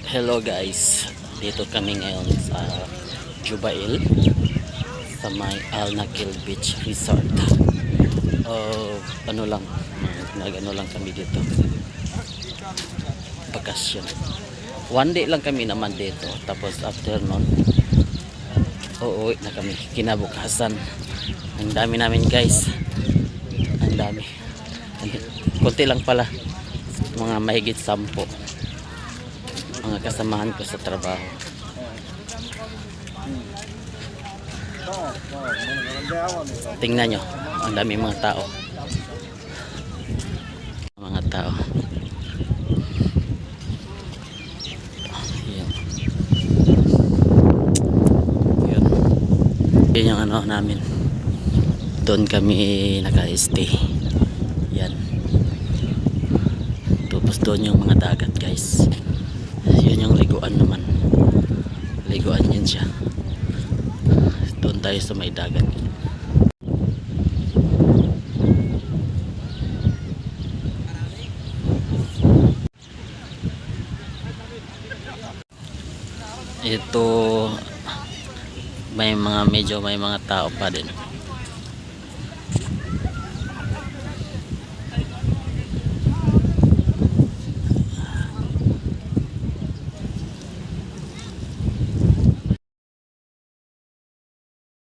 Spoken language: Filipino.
Hello guys, dito kami ngayon sa Jubail sa may Al Nakil Beach Resort. Ano lang, nag-ano lang kami dito, bakasyon. One day lang kami naman dito, tapos after nun uuwi na kami kinabukasan. Ang dami namin guys, ang dami, konti lang pala, mga mahigit 10 mga kasamahan ko sa trabaho. Tingnan nyo, ang dami mga tao. Mga tao. Yan. Yan. Yan yung ano namin. Doon kami naka-stay. Yan. Tapos doon yung mga dagat guys. Yun yung liguan naman. Liguan yun siya. Doon tayo sa may dagat. Ito may mga medyo may mga tao pa din.